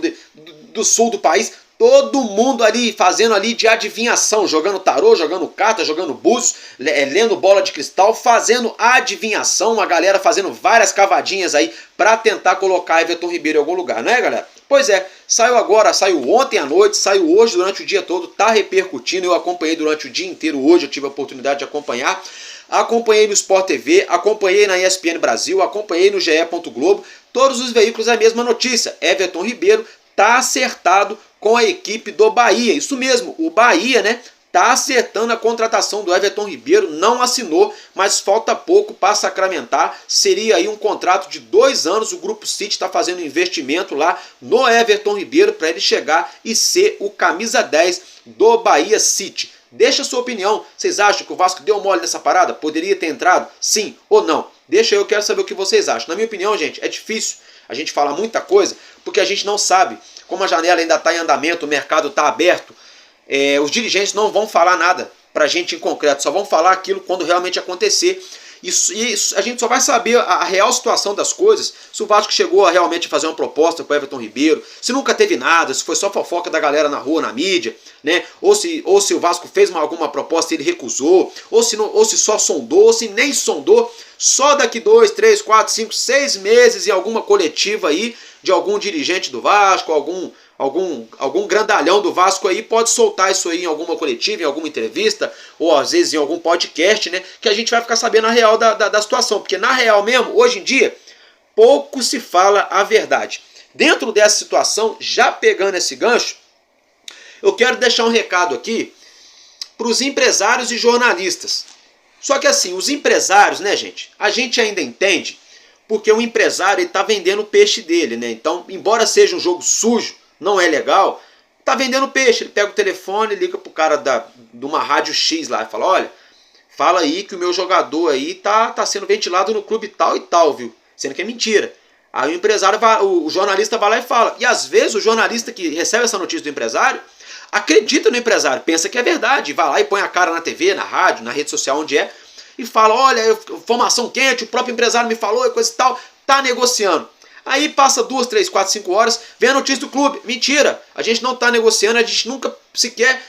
[SPEAKER 3] do sul do país, todo mundo ali fazendo ali de adivinhação, jogando tarô, jogando carta, jogando búzios, lendo bola de cristal, fazendo adivinhação, a galera fazendo várias cavadinhas aí para tentar colocar Everton Ribeiro em algum lugar, não é, galera? Pois é, saiu agora, saiu ontem à noite, saiu hoje durante o dia todo, tá repercutindo, eu acompanhei durante o dia inteiro hoje, eu tive a oportunidade de acompanhar. Acompanhei no Sport TV, acompanhei na ESPN Brasil, acompanhei no GE. Globo, todos os veículos a mesma notícia. Everton Ribeiro está acertado com a equipe do Bahia. Isso mesmo, o Bahia, né, está acertando a contratação do Everton Ribeiro, não assinou, mas falta pouco para sacramentar. Seria aí um contrato de 2 anos, o Grupo City está fazendo um investimento lá no Everton Ribeiro para ele chegar e ser o camisa 10 do Bahia City. Deixa a sua opinião. Vocês acham que o Vasco deu mole nessa parada? Poderia ter entrado? Sim ou não? Deixa eu quero saber o que vocês acham. Na minha opinião, gente, é difícil a gente falar muita coisa, porque a gente não sabe. Como a janela ainda está em andamento, o mercado está aberto, os dirigentes não vão falar nada pra gente em concreto, só vão falar aquilo quando realmente acontecer. Isso, a gente só vai saber a real situação das coisas se o Vasco chegou a realmente fazer uma proposta para o Everton Ribeiro, se nunca teve nada, se foi só fofoca da galera na rua, na mídia, né? Ou se o Vasco fez alguma proposta e ele recusou, ou se só sondou, ou se nem sondou. Só daqui 2, 3, 4, 5, 6 meses em alguma coletiva aí de algum dirigente do Vasco, algum grandalhão do Vasco aí pode soltar isso aí em alguma coletiva, em alguma entrevista, ou às vezes em algum podcast, né? Que a gente vai ficar sabendo a real da situação. Porque na real mesmo, hoje em dia, pouco se fala a verdade. Dentro dessa situação, já pegando esse gancho, eu quero deixar um recado aqui para os empresários e jornalistas. Só que assim, os empresários, né, gente? A gente ainda entende, porque o empresário está vendendo o peixe dele, né? Então, embora seja um jogo sujo, não é legal, tá vendendo peixe. Ele pega o telefone, liga pro cara de uma rádio X lá e fala: olha, fala aí que o meu jogador aí tá sendo ventilado no clube tal e tal, viu? Sendo que é mentira. Aí o empresário, o jornalista vai lá e fala. E às vezes o jornalista que recebe essa notícia do empresário acredita no empresário, pensa que é verdade, vai lá e põe a cara na TV, na rádio, na rede social, onde é, e fala: olha, informação quente, o próprio empresário me falou e coisa e tal, tá negociando. Aí passa 2, 3, 4, 5 horas, vem a notícia do clube. Mentira, a gente não está negociando, a gente nunca sequer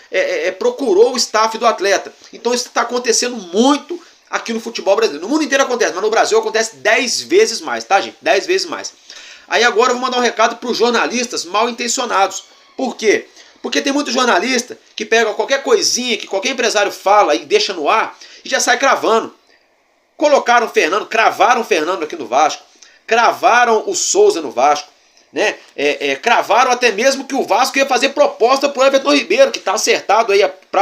[SPEAKER 3] procurou o staff do atleta. Então isso está acontecendo muito aqui no futebol brasileiro. No mundo inteiro acontece, mas no Brasil acontece 10 vezes mais, tá, gente? 10 vezes mais. Aí agora eu vou mandar um recado para os jornalistas mal intencionados. Por quê? Porque tem muito jornalista que pega qualquer coisinha que qualquer empresário fala e deixa no ar e já sai cravando. Colocaram o Fernando, cravaram o Fernando aqui no Vasco. Cravaram o Souza no Vasco, né? Cravaram até mesmo que o Vasco ia fazer proposta para o Everton Ribeiro, que está acertado aí,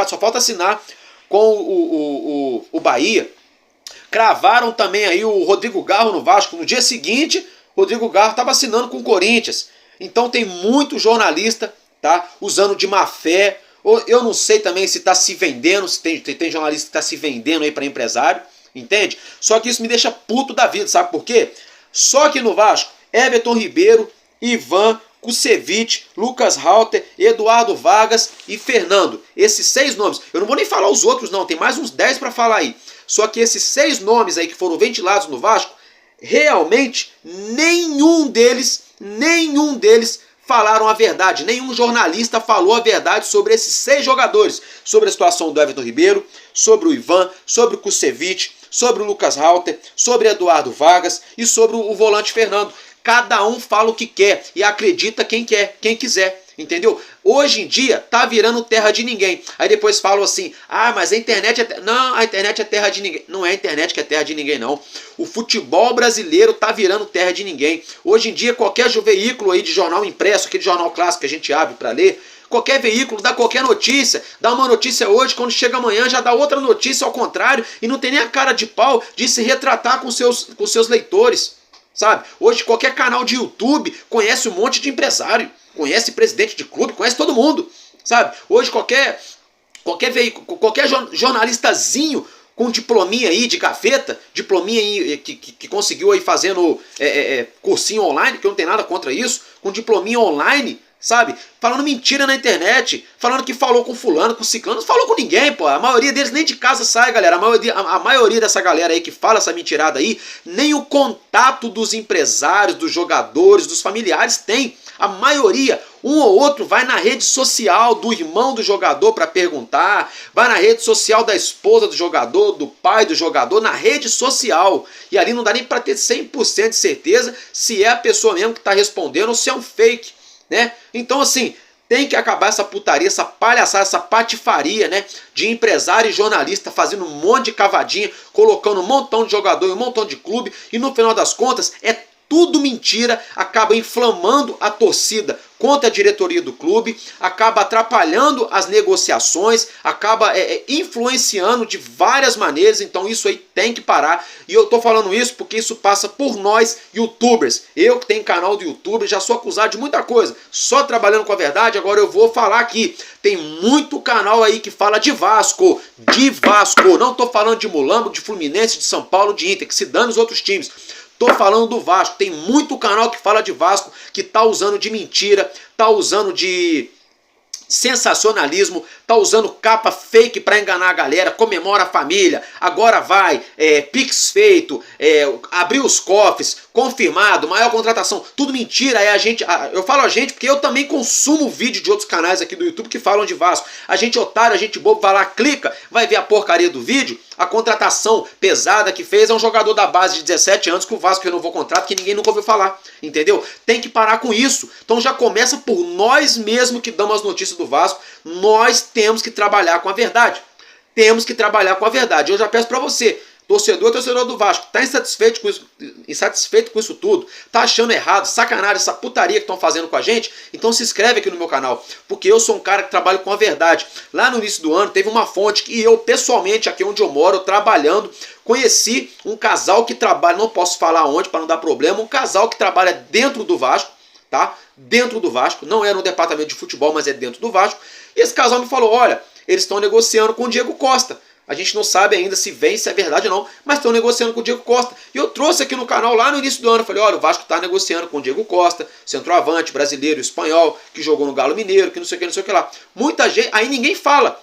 [SPEAKER 3] só falta assinar com o Bahia. Cravaram também aí o Rodrigo Garro no Vasco. No dia seguinte, o Rodrigo Garro estava assinando com o Corinthians. Então tem muito jornalista, tá, usando de má fé. Eu não sei também se está se vendendo, se tem jornalista que está se vendendo aí para empresário, entende? Só que isso me deixa puto da vida, sabe por quê? Só que no Vasco, Everton Ribeiro, Ivan, Kusevich, Lucas Halter, Eduardo Vargas e Fernando. Esses 6 nomes. Eu não vou nem falar os outros não, tem mais uns 10 para falar aí. Só que esses 6 nomes aí que foram ventilados no Vasco, realmente nenhum deles falaram a verdade. Nenhum jornalista falou a verdade sobre esses 6 jogadores. Sobre a situação do Everton Ribeiro, sobre o Ivan, sobre o Kusevich, sobre o Lucas Halter, sobre Eduardo Vargas e sobre o volante Fernando. Cada um fala o que quer e acredita quem quiser, entendeu? Hoje em dia tá virando terra de ninguém. Aí depois falam assim: ah, mas a internet não, a internet é terra de ninguém. Não é a internet que é terra de ninguém, não. O futebol brasileiro tá virando terra de ninguém. Hoje em dia qualquer veículo aí de jornal impresso, aquele jornal clássico que a gente abre para ler, qualquer veículo dá qualquer notícia, dá uma notícia hoje, quando chega amanhã já dá outra notícia ao contrário, e não tem nem a cara de pau de se retratar com seus leitores, sabe? Hoje qualquer canal de YouTube conhece um monte de empresário, conhece presidente de clube, conhece todo mundo, sabe? Hoje qualquer veículo, qualquer jornalistazinho com diplominha aí de gaveta, diplominha aí que conseguiu aí fazendo cursinho online, que eu não tenho nada contra isso, com diplominha online, sabe? Falando mentira na internet, falando que falou com fulano, com ciclano, não falou com ninguém, pô. A maioria deles nem de casa sai, galera. A maioria dessa galera aí que fala essa mentirada aí, nem o contato dos empresários, dos jogadores, dos familiares tem. A maioria, um ou outro, vai na rede social do irmão do jogador para perguntar, vai na rede social da esposa do jogador, do pai do jogador, na rede social. E ali não dá nem para ter 100% de certeza se é a pessoa mesmo que está respondendo ou se é um fake, né? Então, assim, tem que acabar essa putaria, essa palhaçada, essa patifaria, né? De empresário e jornalista fazendo um monte de cavadinha, colocando um montão de jogador e um montão de clube, e no final das contas é tudo mentira, acaba inflamando a torcida contra a diretoria do clube, acaba atrapalhando as negociações, acaba influenciando de várias maneiras. Então isso aí tem que parar. E eu tô falando isso porque isso passa por nós, youtubers. Eu que tenho canal do YouTube, já sou acusado de muita coisa. Só trabalhando com a verdade, agora eu vou falar aqui. Tem muito canal aí que fala de Vasco. De Vasco. Não tô falando de Mulambo, de Fluminense, de São Paulo, de Inter, que se dane os outros times. Tô falando do Vasco, tem muito canal que fala de Vasco, que tá usando de mentira, tá usando de sensacionalismo, tá usando capa fake para enganar a galera, comemora a família, agora vai, Pix feito, abriu os cofres, confirmado, maior contratação, tudo mentira. Eu falo a gente porque eu também consumo vídeo de outros canais aqui do YouTube que falam de Vasco. A gente otário, a gente bobo, vai lá, clica, vai ver a porcaria do vídeo. A contratação pesada que fez é um jogador da base de 17 anos que o Vasco renovou o contrato, que ninguém nunca ouviu falar, entendeu? Tem que parar com isso. Então já começa por nós mesmos que damos as notícias do Vasco. Nós temos que trabalhar com a verdade. Temos que trabalhar com a verdade. Eu já peço pra você, torcedor do Vasco, tá insatisfeito com isso tudo, tá achando errado, sacanagem, essa putaria que estão fazendo com a gente, então se inscreve aqui no meu canal, porque eu sou um cara que trabalho com a verdade. Lá no início do ano teve uma fonte que eu pessoalmente, aqui onde eu moro, trabalhando, conheci um casal que trabalha, não posso falar onde para não dar problema, um casal que trabalha dentro do Vasco, tá? Dentro do Vasco, não é no departamento de futebol, mas é dentro do Vasco, e esse casal me falou, olha, eles estão negociando com o Diego Costa. A gente não sabe ainda se vem, se é verdade ou não, mas estão negociando com o Diego Costa. E eu trouxe aqui no canal lá no início do ano, falei, olha, o Vasco está negociando com o Diego Costa, centroavante, brasileiro, espanhol, que jogou no Galo Mineiro, que não sei o que, não sei o que lá. Muita gente, aí ninguém fala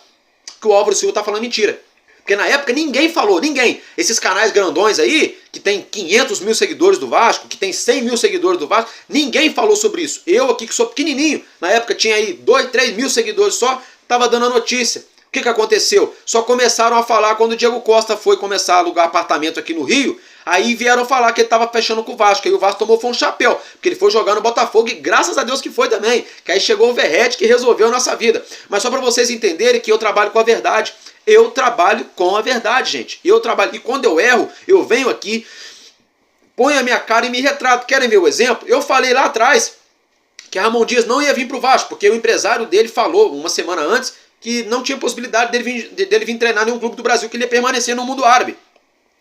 [SPEAKER 3] que o Álvaro Silva está falando mentira. Porque na época ninguém falou, ninguém. Esses canais grandões aí, que tem 500 mil seguidores do Vasco, que tem 100 mil seguidores do Vasco, ninguém falou sobre isso. Eu aqui que sou pequenininho, na época tinha aí 2, 3 mil seguidores só, estava dando a notícia. O que aconteceu? Só começaram a falar quando o Diego Costa foi começar a alugar apartamento aqui no Rio. Aí vieram falar que ele estava fechando com o Vasco. Aí o Vasco tomou um chapéu, porque ele foi jogar no Botafogo e graças a Deus que foi também. Que aí chegou o Verrete que resolveu a nossa vida. Mas só para vocês entenderem que eu trabalho com a verdade. Eu trabalho com a verdade, gente. Eu trabalho. E quando eu erro, eu venho aqui, ponho a minha cara e me retrato. Querem ver o exemplo? Eu falei lá atrás que Ramon Dias não ia vir para o Vasco, porque o empresário dele falou uma semana antes que não tinha possibilidade dele vir treinar em nenhum clube do Brasil, que ele ia permanecer no mundo árabe.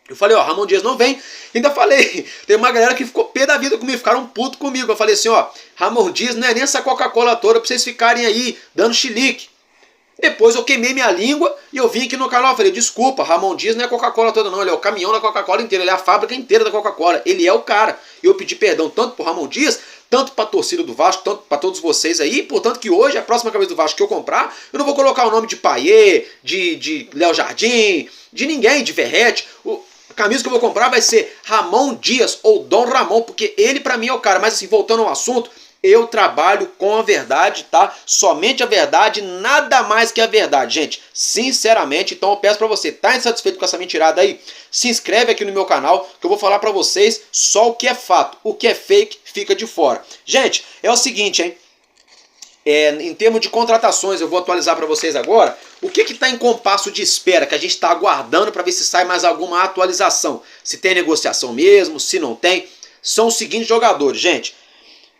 [SPEAKER 3] Eu falei, ó, Ramon Dias não vem. Ainda falei, tem uma galera que ficou pé da vida comigo, ficaram puto comigo. Eu falei assim, ó, Ramon Dias não é nem essa Coca-Cola toda pra vocês ficarem aí dando chilique. Depois eu queimei minha língua e eu vim aqui no canal e falei, desculpa, Ramon Dias não é Coca-Cola toda não, ele é o caminhão da Coca-Cola inteira, ele é a fábrica inteira da Coca-Cola, ele é o cara. E eu pedi perdão tanto pro Ramon Dias, tanto para a torcida do Vasco, tanto para todos vocês aí, portanto que hoje, a próxima camisa do Vasco que eu comprar, eu não vou colocar o nome de Paiê, de Léo Jardim, de ninguém, de Verrete. A camisa que eu vou comprar vai ser Ramon Dias ou Dom Ramon, porque ele para mim é o cara. Mas assim, voltando ao assunto, eu trabalho com a verdade, tá? Somente a verdade, nada mais que a verdade, gente. Sinceramente, então eu peço pra você, tá insatisfeito com essa mentirada aí? Se inscreve aqui no meu canal, que eu vou falar pra vocês só o que é fato. O que é fake fica de fora. Gente, é o seguinte, hein? Em termos de contratações, eu vou atualizar para vocês agora o que está em compasso de espera, que a gente está aguardando para ver se sai mais alguma atualização. Se tem negociação mesmo, se não tem. São os seguintes jogadores, gente.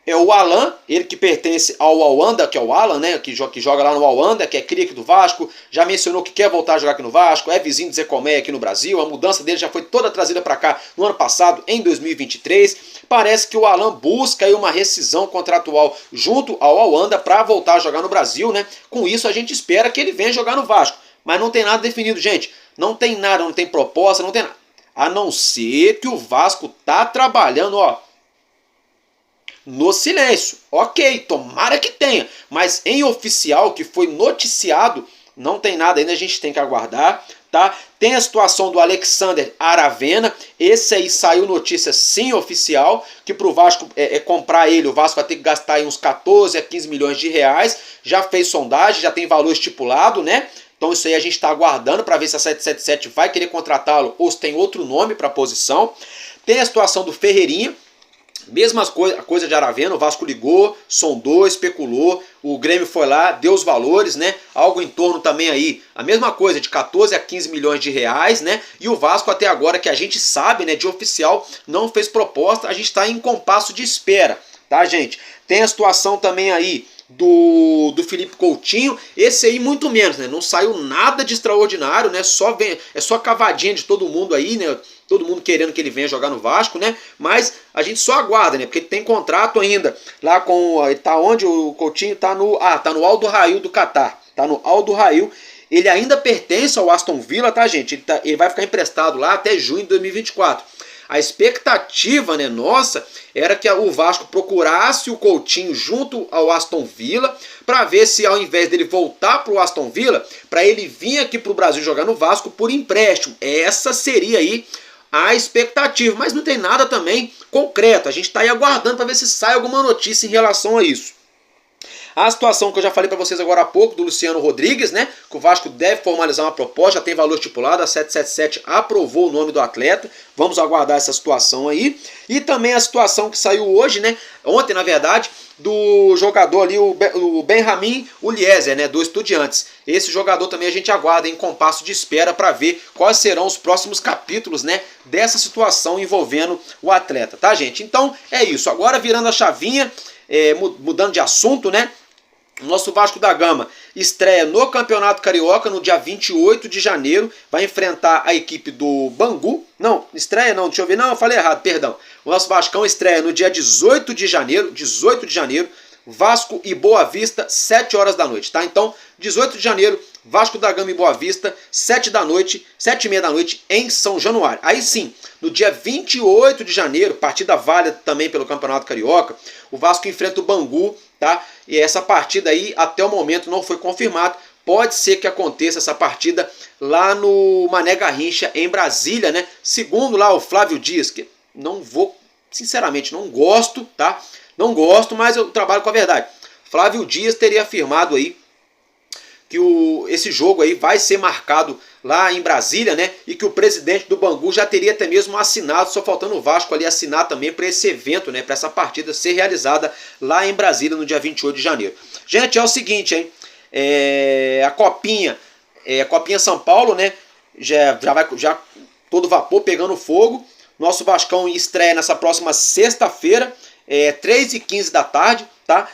[SPEAKER 3] É o Alan, ele que pertence ao Al-Wanda, que é o Alan, né, que joga lá no Al-Wanda, que é cria aqui do Vasco, já mencionou que quer voltar a jogar aqui no Vasco, é vizinho de Zé Comé aqui no Brasil, a mudança dele já foi toda trazida para cá no ano passado, em 2023. Parece que o Alan busca aí uma rescisão contratual junto ao Al-Wanda para voltar a jogar no Brasil, né? Com isso a gente espera que ele venha jogar no Vasco, mas não tem nada definido, gente. Não tem nada, não tem proposta, não tem nada. A não ser que o Vasco tá trabalhando, ó, no silêncio. Ok, tomara que tenha, mas em oficial, que foi noticiado, não tem nada ainda, a gente tem que aguardar, tá? Tem a situação do Alexander Aravena, esse aí saiu notícia sim oficial, que pro Vasco comprar ele, o Vasco vai ter que gastar aí uns 14 a 15 milhões de reais, já fez sondagem, já tem valor estipulado, né? Então isso aí a gente está aguardando para ver se a 777 vai querer contratá-lo ou se tem outro nome para a posição. Tem a situação do Ferreirinha, mesma coisa de Aravena, o Vasco ligou, sondou, especulou, o Grêmio foi lá, deu os valores, né? Algo em torno também aí, a mesma coisa, de 14 a 15 milhões de reais, né? E o Vasco até agora, que a gente sabe, né, de oficial, não fez proposta, a gente está em compasso de espera, tá, gente? Tem a situação também aí do Felipe Coutinho, esse aí muito menos, né? Não saiu nada de extraordinário, né? É só cavadinha de todo mundo aí, né? Todo mundo querendo que ele venha jogar no Vasco, né? Mas a gente só aguarda, né? Porque ele tem contrato ainda lá com... Tá onde o Coutinho? Tá no Al Duhail do Catar. Tá no Al Duhail. Ele ainda pertence ao Aston Villa, tá, gente? Ele vai ficar emprestado lá até junho de 2024. A expectativa, né, nossa, era que o Vasco procurasse o Coutinho junto ao Aston Villa para ver se, ao invés dele voltar para o Aston Villa, para ele vir aqui para o Brasil jogar no Vasco por empréstimo. Essa seria aí a expectativa, mas não tem nada também concreto. A gente está aí aguardando para ver se sai alguma notícia em relação a isso. A situação que eu já falei para vocês agora há pouco, do Luciano Rodrigues, né? Que o Vasco deve formalizar uma proposta, já tem valor estipulado, a 777 aprovou o nome do atleta. Vamos aguardar essa situação aí. E também a situação que saiu hoje, né? Ontem, na verdade, do jogador ali, o Benjamin Ulieser, né? Do Estudiantes. Esse jogador também a gente aguarda em compasso de espera para ver quais serão os próximos capítulos, né? Dessa situação envolvendo o atleta, tá, gente? Então, é isso. Agora virando a chavinha, mudando de assunto, né? Nosso Vasco da Gama estreia no Campeonato Carioca no dia 28 de janeiro. Vai enfrentar a equipe do Bangu. Não, estreia não, deixa eu ver. Não, eu falei errado, perdão. O nosso Vascão estreia no dia 18 de janeiro. 18 de janeiro. Vasco e Boa Vista, 7 horas da noite, tá? Então, 18 de janeiro, Vasco da Gama e Boa Vista, 7 e meia da noite em São Januário. Aí sim, no dia 28 de janeiro, partida válida também pelo Campeonato Carioca, o Vasco enfrenta o Bangu, tá? E essa partida aí, até o momento, não foi confirmada. Pode ser que aconteça essa partida lá no Mané Garrincha, em Brasília, né? Segundo lá o Flávio Dias, que não vou, sinceramente, não gosto, tá? Não gosto, mas eu trabalho com a verdade. Flávio Dias teria afirmado aí que esse jogo aí vai ser marcado lá em Brasília, né? E que o presidente do Bangu já teria até mesmo assinado, só faltando o Vasco ali assinar também para esse evento, né? Para essa partida ser realizada lá em Brasília no dia 28 de janeiro. Gente, é o seguinte, hein? A Copinha São Paulo, né? Já todo vapor pegando fogo. Nosso Vascão estreia nessa próxima sexta-feira, 3h15 da tarde, tá?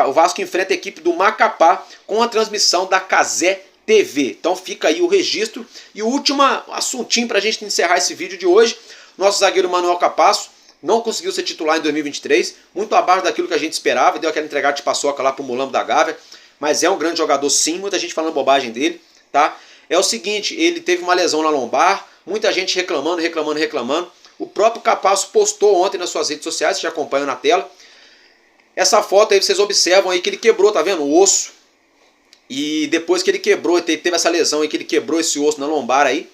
[SPEAKER 3] O Vasco enfrenta a equipe do Macapá com a transmissão da Cazé TV. Então fica aí o registro. E o último assuntinho para a gente encerrar esse vídeo de hoje: nosso zagueiro Manuel Capasso não conseguiu ser titular em 2023, muito abaixo daquilo que a gente esperava, deu aquela entregada de paçoca lá pro Mulambo da Gávea, mas é um grande jogador sim, muita gente falando bobagem dele, tá? É o seguinte, ele teve uma lesão na lombar, muita gente reclamando. O próprio Capasso postou ontem nas suas redes sociais, vocês já acompanham na tela. Essa foto aí vocês observam aí que ele quebrou, tá vendo? O osso. E depois que ele quebrou, teve essa lesão aí que ele quebrou esse osso na lombar aí,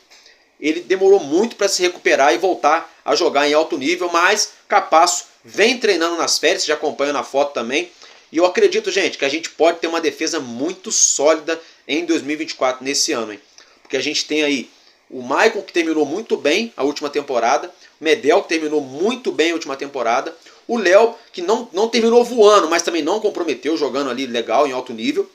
[SPEAKER 3] ele demorou muito para se recuperar e voltar a jogar em alto nível, mas Capasso vem treinando nas férias, já acompanha na foto também. E eu acredito, gente, que a gente pode ter uma defesa muito sólida em 2024, nesse ano, hein? Porque a gente tem aí o Maicon, que terminou muito bem a última temporada, o Medel, que terminou muito bem a última temporada, o Léo, que não terminou voando, mas também não comprometeu, jogando ali legal, em alto nível.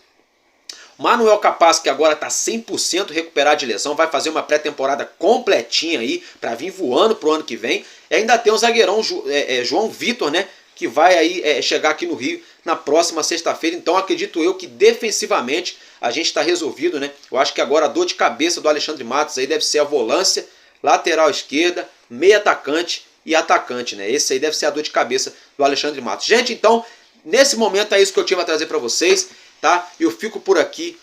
[SPEAKER 3] Manuel Capasso, que agora está 100% recuperado de lesão, vai fazer uma pré-temporada completinha aí, para vir voando pro ano que vem. E ainda tem o zagueirão João Vitor, né, que vai aí chegar aqui no Rio na próxima sexta-feira. Então acredito eu que defensivamente a gente está resolvido, né? Eu acho que agora a dor de cabeça do Alexandre Matos aí deve ser a volância, lateral esquerda, meio atacante e atacante, né? Esse aí deve ser a dor de cabeça do Alexandre Matos. Gente, então, nesse momento é isso que eu tinha a trazer para vocês, tá? Eu fico por aqui.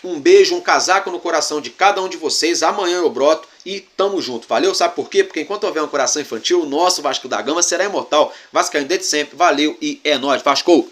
[SPEAKER 3] Um beijo, um casaco no coração de cada um de vocês. Amanhã eu broto e tamo junto. Valeu? Sabe por quê? Porque enquanto houver um coração infantil, o nosso Vasco da Gama será imortal. Vascaíno desde sempre. Valeu e é nóis. Vasco!